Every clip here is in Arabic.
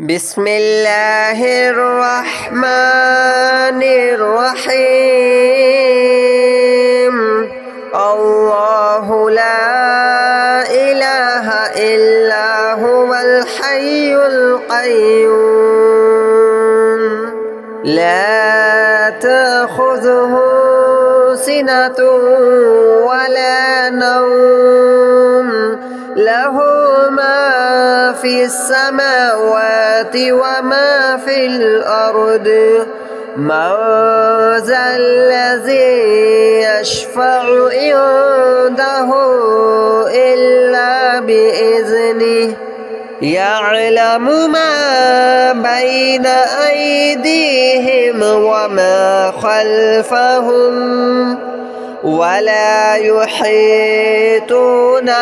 بسم الله الرحمن الرحيم. الله لا إله إلا هو الحي القيوم لا تأخذه سنة ولا نوم له ما في السماوات وما في الأرض من ذا الذي يشفع عنده إلا بإذنه يعلم ما بين أيديهم وما خلفهم ولا يحيطون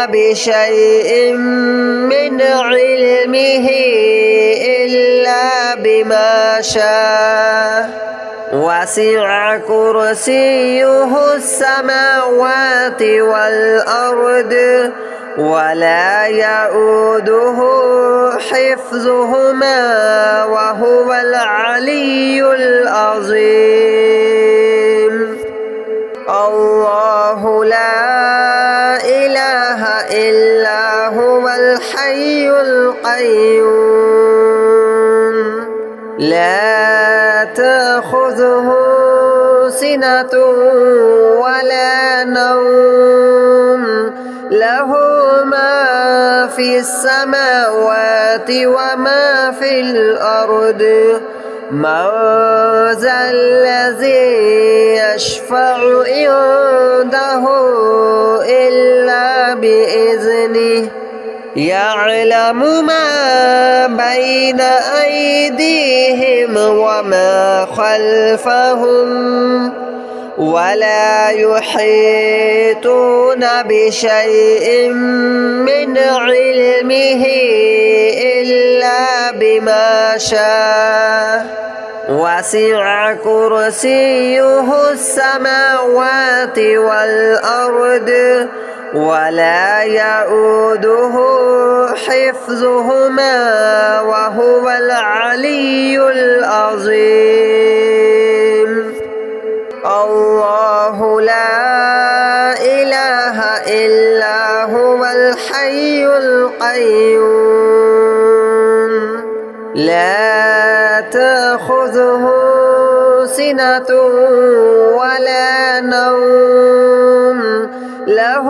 بشيء من علمه إلا بما شاء وسع كرسيه السماوات والأرض ولا يؤوده حفظهما وهو العلي العظيم. الله لا إله إلا هو الحي القيوم لا تأخذه سنة ولا نوم له ما في السماوات وما في الأرض من ذا الذي يشفع عنده إلا بإذنه يعلم ما بين أيديهم وما خلفهم ولا يحيطون بشيء من علمه إلا بما شاء وسع كرسيه السماوات والأرض ولا يؤوده حفظهما وهو العلي العظيم. الله لا إله إلا هو الحي القيوم لا تأخذه سنة ولا نوم له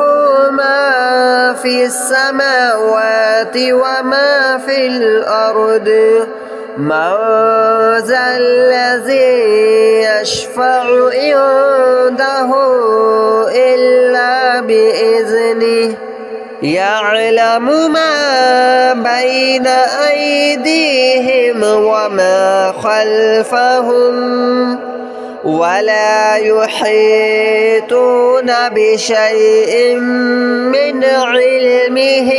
ما في السماوات وما في الأرض من ذا الذي يشفع عنده إلا بإذنه يعلم ما بين أيديهم وما خلفهم ولا يحيطون بشيء من علمه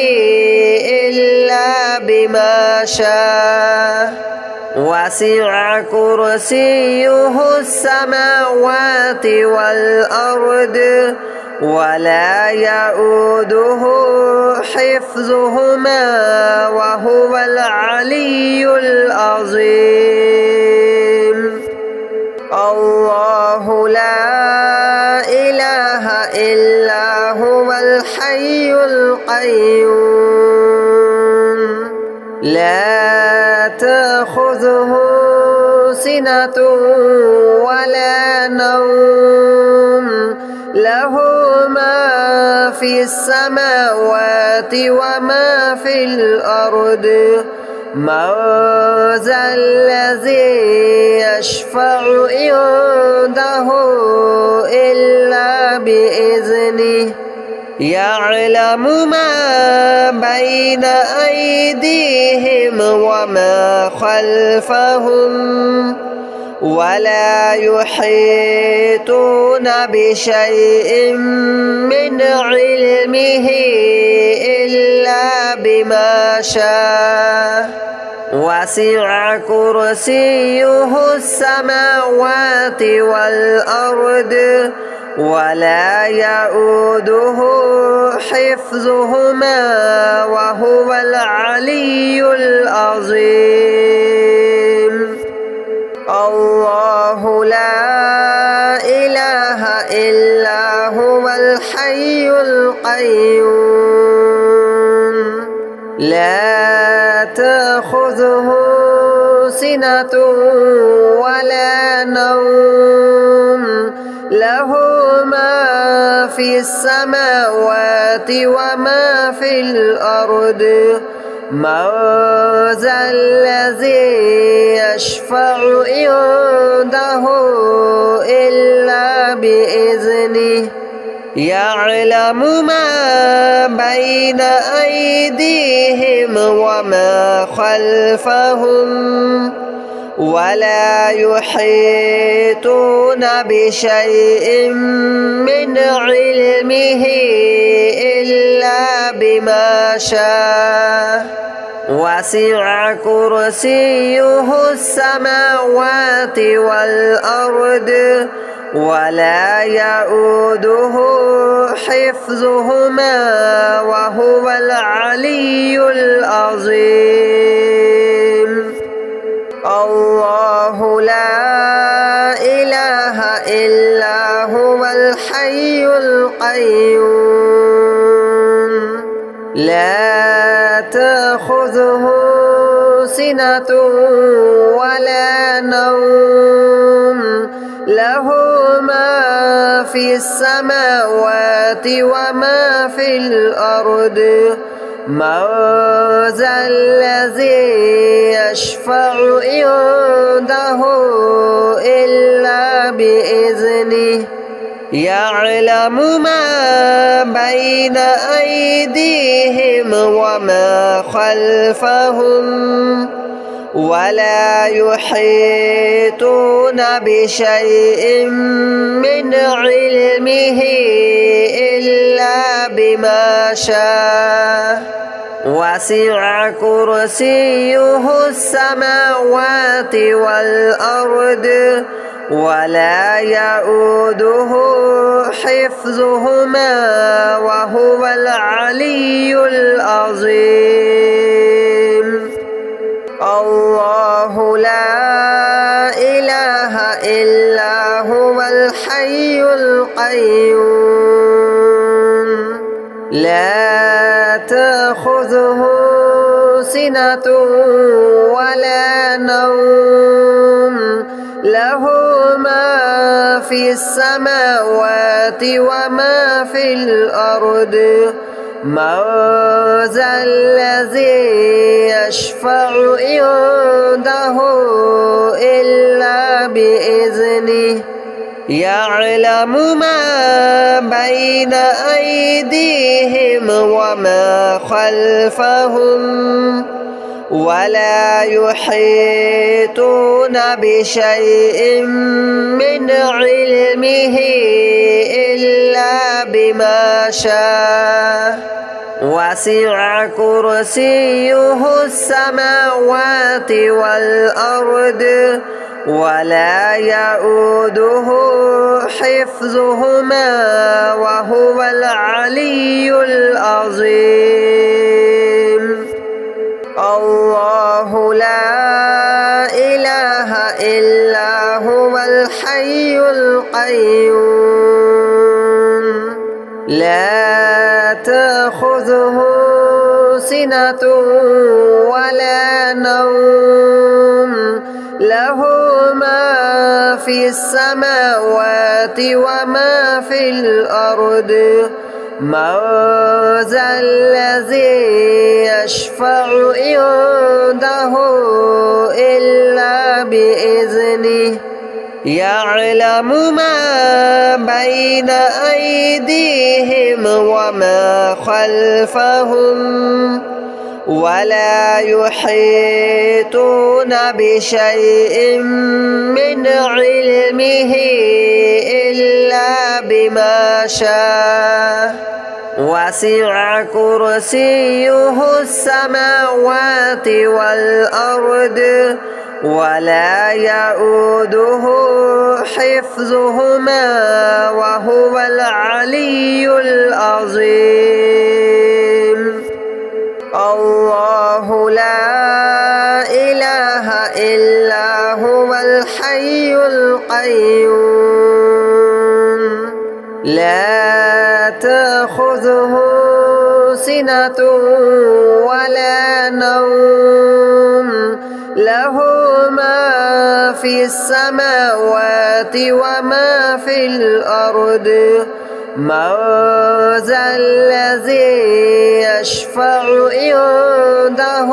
إلا بما شاء وسع كرسيه السماوات والأرض ولا يؤوده حفظهما وهو العلي العظيم. الله لا إله إلا هو الحي القيوم لا تأخذه سنة ولا نوم له ما في السماوات وما في الأرض من ذا الذي يشفع عنده إلا بإذنه يعلم ما بين أيديهم وما خلفهم ولا يحيطون بشيء من علمه إلا بما شاء وسع كرسيه السماوات والأرض ولا يؤوده حفظهما وهو العلي العظيم. الحي القيوم لا تأخذه سنة ولا نوم له ما في السماوات وما في الأرض من ذا الذي يشفع عنده إلا بإذنه يعلم ما بين أيديهم وما خلفهم ولا يحيطون بشيء من علمه إلا بما شاء وسع كرسيه السماوات والأرض ولا يؤوده حفظهما وهو العلي العظيم الله لا إله إلا هو الحي القيوم لا تأخذه سنة ولا نوم له ما في السماوات وما في الأرض من ذا الذي يشفع عنده إلا بإذنه يعلم ما بين أيديهم وما خلفهم ولا يحيطون بشيء من علمه إلا بما شاء وسع كرسيه السماوات والأرض ولا يؤوده حفظهما وهو العلي العظيم الله لا إله إلا هو الحي القيوم لا تأخذه سنة ولا نوم له ما في السماوات وما في الأرض من ذا الذي يشفع عنده إلا بإذنه يعلم ما بين أيديهم وما خلفهم ولا يحيطون بشيء من علمه إلا بما شاء وسع كرسيه السماوات والأرض ولا يؤوده حفظهما وهو العلي العظيم الله لا إله إلا هو الحي القيوم لا تأخذه سنة ولا نوم له ما في السماوات وما في الأرض من ذا الذي يشفع عنده إلا بإذنه يعلم ما بين أيديهم وما خلفهم ولا يحيطون بشيء من علمه إلا بما شاء وسع كرسيه السماوات والأرض ولا يؤوده حفظهما وهو العلي العظيم الله لا إله إلا هو الحي القيوم لا تأخذه سنة ولا نوم له ما في السماوات وما في الأرض من ذا الذي يشفع عنده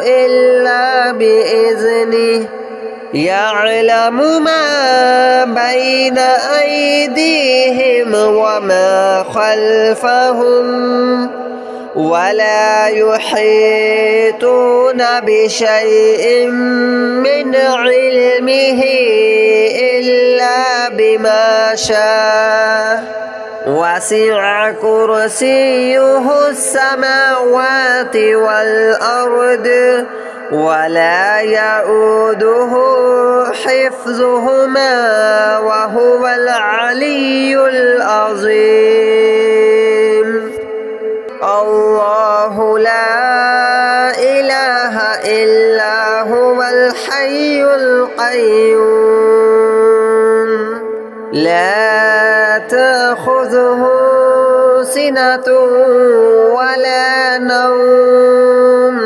إلا بإذنه يعلم ما بين أيديهم وما خلفهم ولا يحيطون بشيء من علمه إلا بما شاء وسع كرسيه السماوات والأرض ولا يؤوده حفظهما وهو العلي العظيم الله لا إله إلا هو الحي القيوم لا تأخذه سنة ولا نوم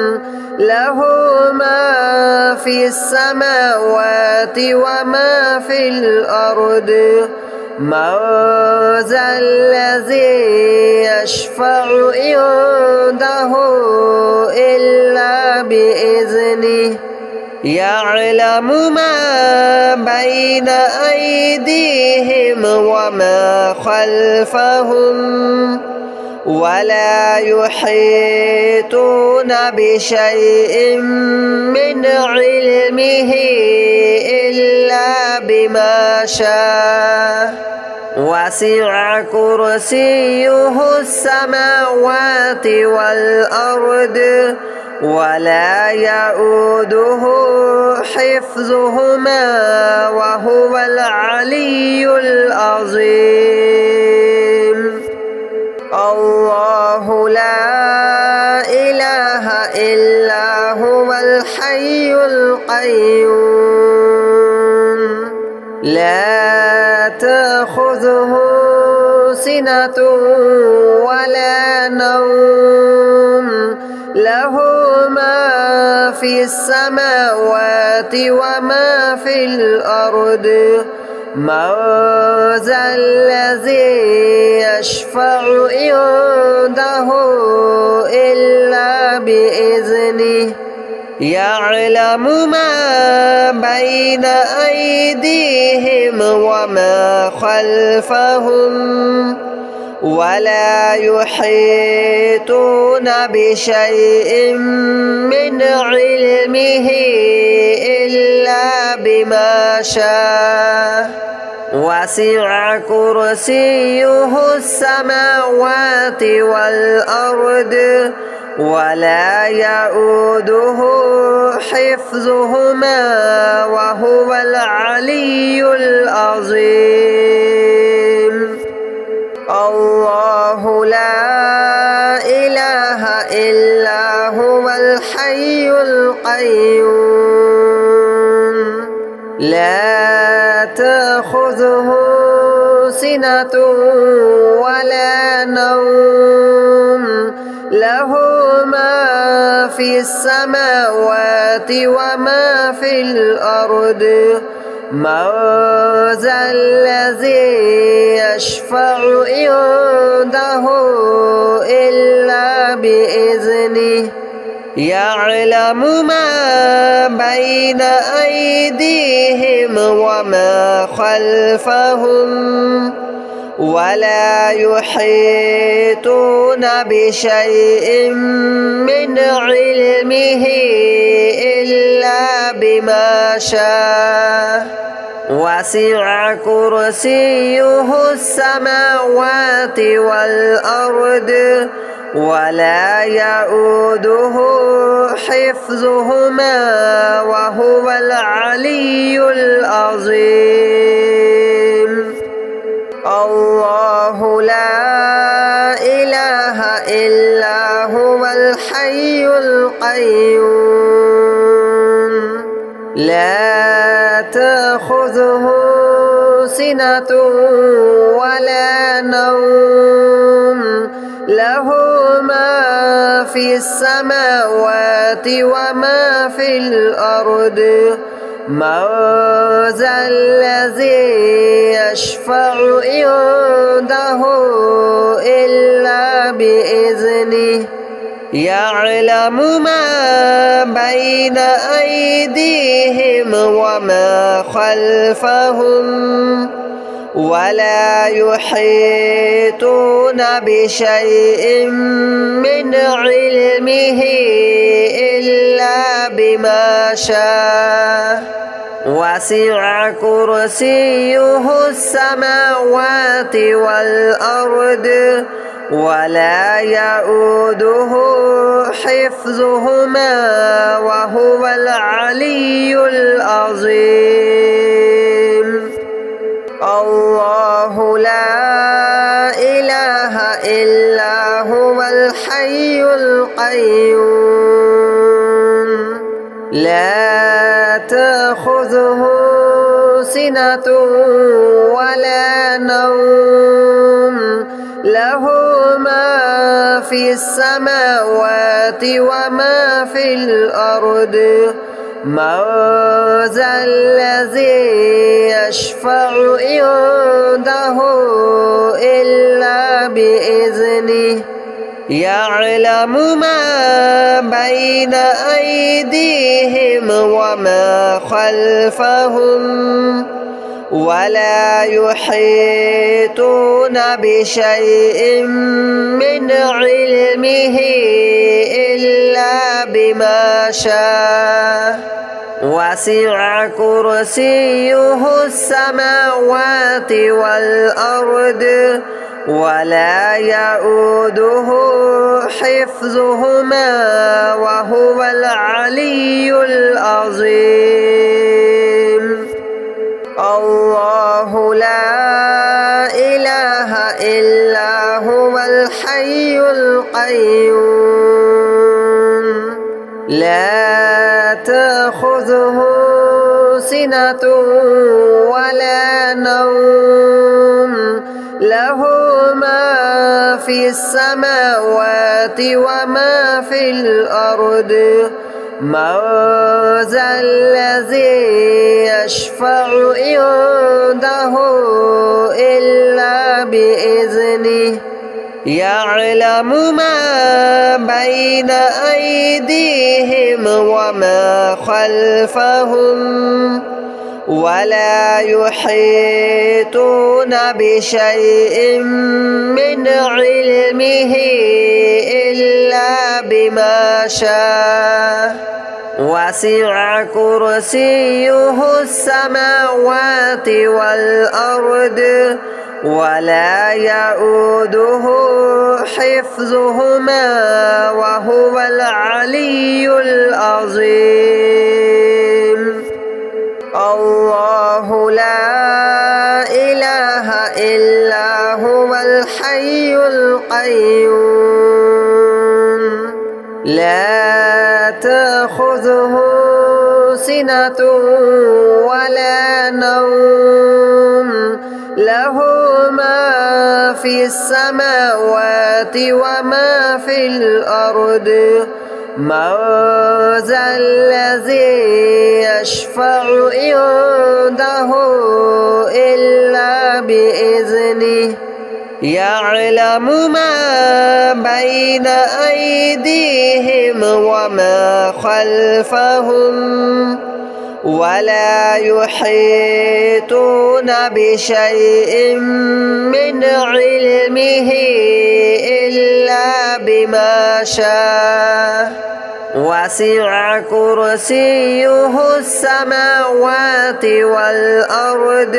له ما في السماوات وما في الأرض من ذا الذي يشفع عنده إلا بإذنه يعلم ما بين أيديهم وما خلفهم ولا يحيطون بشيء من علمه إلا بما شاء وسع كرسيه السماوات والأرض ولا يؤوده حفظهما وهو العلي العظيم الله لا إله إلا هو الحي القيوم لا تأخذه سنة ولا نوم له ما في السماوات وما في الأرض من ذا الذي يشفع عنده إلا بإذنه يعلم ما بين أيديهم وما خلفهم ولا يحيطون بشيء من علمه إلا بما شاء وسع كرسيه السماوات والأرض ولا يؤوده حفظهما وهو العلي العظيم الله لا إله إلا هو الحي القيوم لا تأخذه سنة ولا نوم له ما في السماوات وما في الأرض من ذا الذي يشفع عنده إلا بإذنه يعلم ما بين أيديهم وما خلفهم ولا يحيطون بشيء من علمه إلا بما شاء وسع كرسيه السماوات والأرض ولا يؤوده حفظهما وهو العلي العظيم الله لا إله إلا هو الحي القيوم لا تأخذه سنة ولا نوم له ما في السماوات وما في الأرض من ذا الذي يشفع عنده إلا بإذنه يعلم ما بين أيديهم وما خلفهم ولا يحيطون بشيء من علمه إلا بما شاء وسع كرسيه السماوات والأرض ولا يؤوده حفظهما وهو العلي العظيم الله لا إله إلا هو الحي القيوم لا تأخذه سنة ولا نوم له ما في السماوات وما في الأرض من ذا الذي يشفع عنده إلا بإذنه يعلم ما بين أيديهم وما خلفهم ولا يحيطون بشيء من علمه إلا بما شاء وسع كرسيه السماوات والأرض ولا يؤوده حفظهما وهو العلي العظيم الله لا إله إلا هو الحي القيوم لا تأخذه سنة ولا نوم له ما في السماوات وما في الأرض من ذا الذي يشفع عنده إلا بإذنه يعلم ما بين أيديهم وما خلفهم ولا يحيطون بشيء من علمه إلا بما شاء وسع كرسيه السماوات والأرض ولا يؤوده حفظهما وهو العلي العظيم الله لا إله إلا هو الحي القيوم لا تأخذه سنة ولا نوم له ما في السماوات وما في الأرض من ذا الذي يشفع عنده إلا بإذنه يعلم ما بين أيديهم وما خلفهم ولا يحيطون بشيء من علمه إلا بما شاء وسع كرسيه السماوات والأرض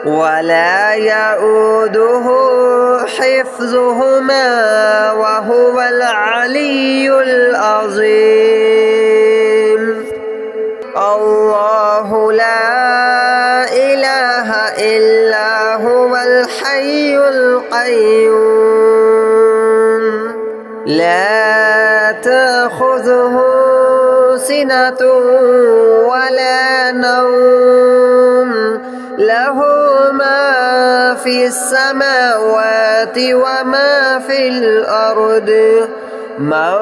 ولا يؤوده حفظهما وهو العلي العظيم الله لا إله إلا هو الحي القيوم لا تأخذه سنة ولا نوم له في السماوات وما في الأرض من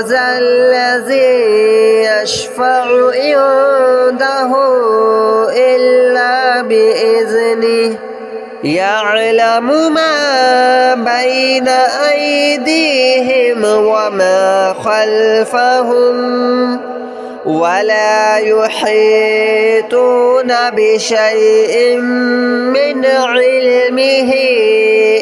ذا الذي يشفع عنده إلا بإذنه يعلم ما بين أيديهم وما خلفهم ولا يحيطون بشيء من علمه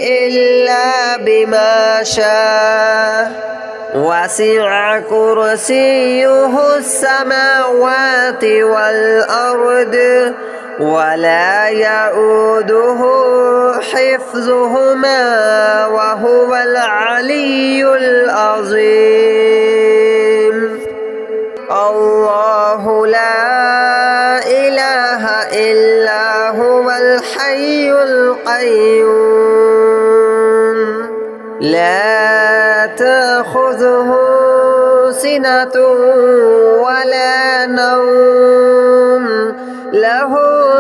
إلا بما شاء وسع كرسيه السماوات والأرض ولا يؤوده حفظهما وهو العلي العظيم الله لا إله إلا هو الحي القيوم لا تأخذه سنة ولا نوم له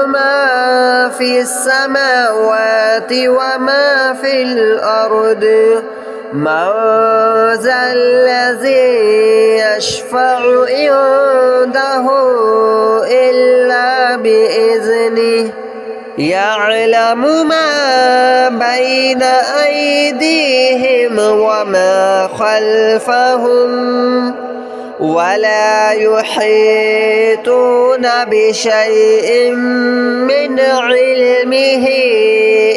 ما في السماوات وما في الأرض من ذا الذي يشفع عنده إلا بإذنه يعلم ما بين أيديهم وما خلفهم ولا يحيطون بشيء من علمه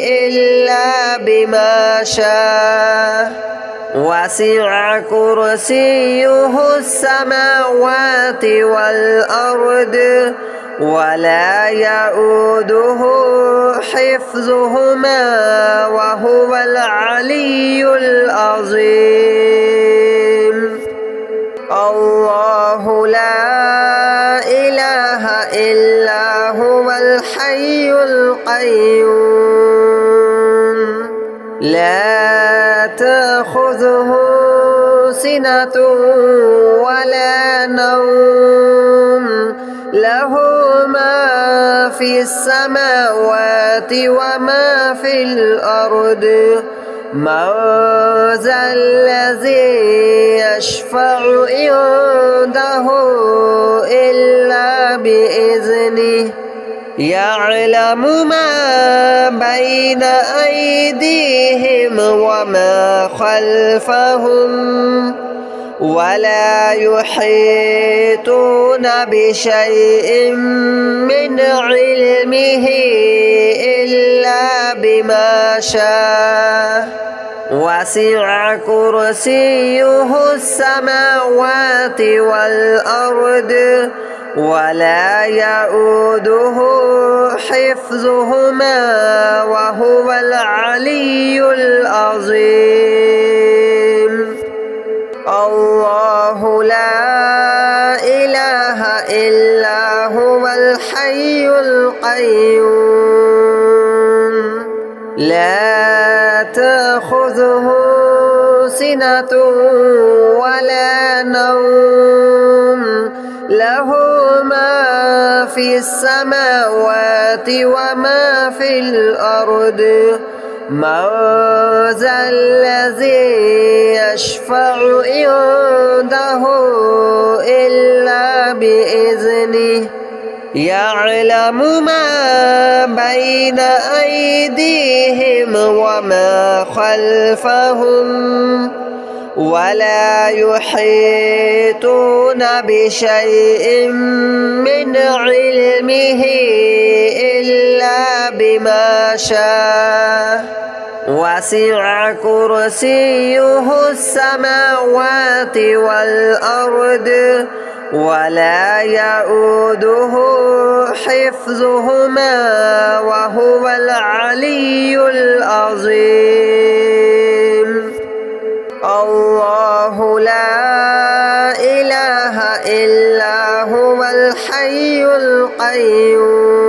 إلا بما شاء وسع كرسيه السماوات والأرض ولا يؤوده حفظهما وهو العلي العظيم الله لا إله إلا هو الحي القيوم لا تأخذه سنة ولا نوم له ما في السماوات وما في الأرض من ذا الذي يشفع عنده إلا بإذنه يعلم ما بين أيديهم وما خلفهم ولا يحيطون بشيء من علمه إلا بما شاء وسع كرسيه السماوات والأرض ولا يؤوده حفظهما وهو العلي العظيم الله لا إله إلا هو الحي القيوم لا تأخذه سنة ولا نوم له ما في السماوات وما في الأرض من ذا الذي يشفع عنده إلا بإذنه يعلم ما بين أيديهم وما خلفهم ولا يحيطون بشيء من علمه إلا بما شاء وسع كرسيه السماوات والأرض ولا يؤوده حفظهما وهو العلي العظيم الله لا إله إلا هو الحي القيوم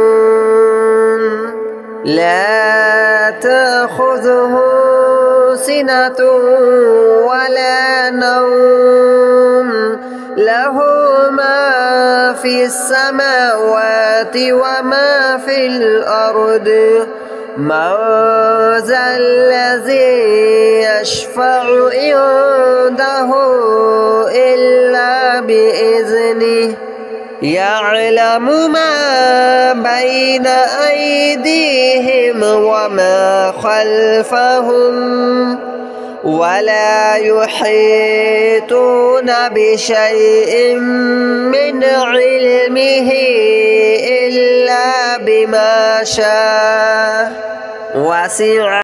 لا تأخذه سنة ولا نوم له ما في السماوات وما في الأرض من ذا الذي يشفع عنده إلا بإذنه يعلم ما بين أيديهم وما خلفهم ولا يحيطون بشيء من علمه إلا بما شاء وسع